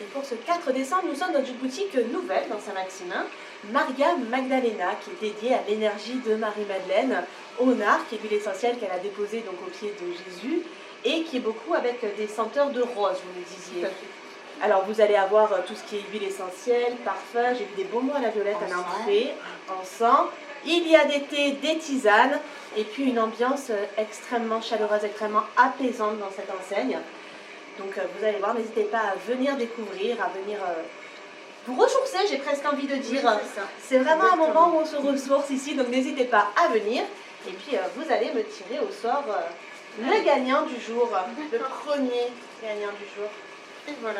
Et pour ce 4 décembre, nous sommes dans une boutique nouvelle dans Saint-Maximin, Maria Magdalena, qui est dédiée à l'énergie de Marie-Madeleine, au nard, qui est l'huile essentielle qu'elle a déposée donc au pied de Jésus, et qui est beaucoup avec des senteurs de rose, vous me disiez. Alors vous allez avoir tout ce qui est huile essentielle, parfum, j'ai vu des bonbons à la violette à l'entrée, encens. Il y a des thés, des tisanes, et puis une ambiance extrêmement chaleureuse, extrêmement apaisante dans cette enseigne. Donc vous allez voir, n'hésitez pas à venir découvrir, à venir vous ressourcer, j'ai presque envie de dire. Oui, c'est vraiment un moment où on se ressource ici, donc n'hésitez pas à venir. Et puis vous allez me tirer au sort le gagnant du jour, le premier gagnant du jour. Et voilà.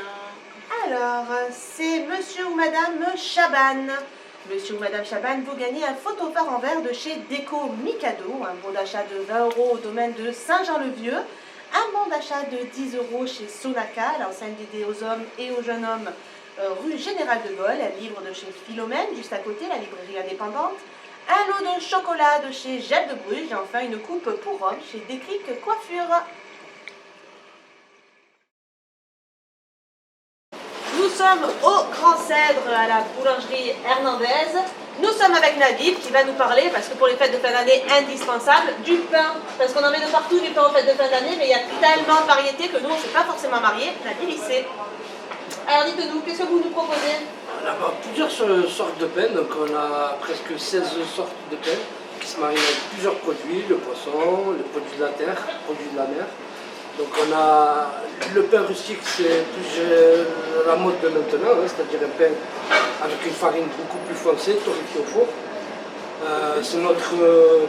Alors, c'est monsieur ou madame Chaban. Monsieur ou madame Chaban, vous gagnez un photophare en verre de chez Déco Mikado, un bon d'achat de 20 € au domaine de Saint-Jean-le-Vieux. Un bon d'achat de 10 € chez Sonaca, l'enseigne dédiée aux hommes et aux jeunes hommes, rue Général de Gaulle, un livre de chez Philomène, juste à côté, la librairie indépendante. Un lot de chocolat de chez Jeb de Bruges, et enfin une coupe pour hommes chez Décric Coiffure. Nous sommes au Grand Cèdre, à la boulangerie Hernandez. Nous sommes avec Nabil qui va nous parler, parce que pour les fêtes de fin d'année, indispensable, du pain. Parce qu'on en met de partout du pain aux fêtes de fin d'année, mais il y a tellement de variétés que nous, on ne s'est pas forcément mariés. Nabil, il sait. Alors dites-nous, qu'est-ce que vous nous proposez? On a plusieurs sortes de pain, donc on a presque 16 sortes de pain qui se marient avec plusieurs produits, le poisson, les produits de la terre, les produits de la mer. Donc on a le pain rustique, c'est plus la mode de maintenant, hein, c'est-à-dire un pain avec une farine beaucoup plus foncée, torréfiée au four. C'est notre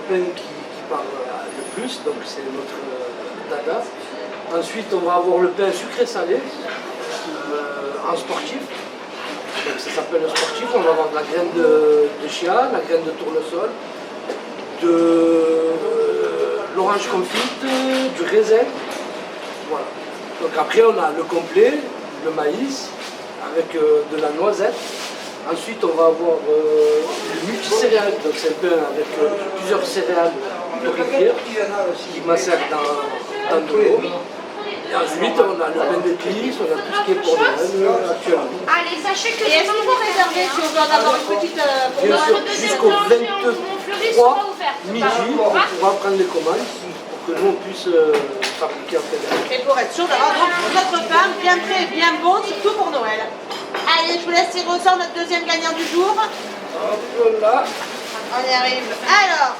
pain qui parle le plus, donc c'est notre dada. Ensuite on va avoir le pain sucré-salé en sportif. Donc ça s'appelle le sportif, on va avoir de la graine de chia, la graine de tournesol, de l'orange confite, du raisin. Voilà. Donc après on a le complet, le maïs, avec de la noisette. Ensuite on va avoir le multicéréales, donc c'est un pain avec plusieurs céréales torréfiées qui macèrent dans de l'eau. Et ensuite on a le pain d'épices, on a tout ce qui est pour Noël actuellement. Allez, sachez que... Et est-ce qu'il faut réserver si on veut en avoir une petite pour Bien sûr, Noël? jusqu'au 23 midi, on pourra prendre les commandes pour que nous on puisse fabriquer en fait. Et pour être sûr d'avoir notre pain bien prêt et bien bon, surtout pour Noël. Allez, je vous laisse tirer au sort notre deuxième gagnant du jour. Hop là. On y arrive. Alors,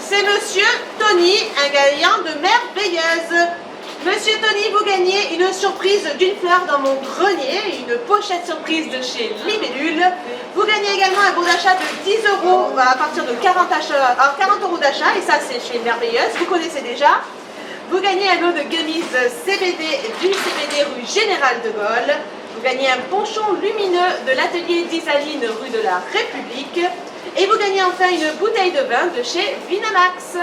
c'est monsieur Tony, un gagnant de merveilleuse. Monsieur Tony, vous gagnez une surprise d'une fleur dans mon grenier, une pochette surprise de chez Libellule. Vous gagnez également un bon d'achat de 10 € à partir de 40 € d'achat, et ça c'est chez Merveilleuse, vous connaissez déjà. Vous gagnez un lot de gummies CBD du CBD rue Général de Gaulle. Vous gagnez un ponchon lumineux de l'atelier d'Isaline rue de la République. Et vous gagnez enfin une bouteille de vin de chez Vinamax.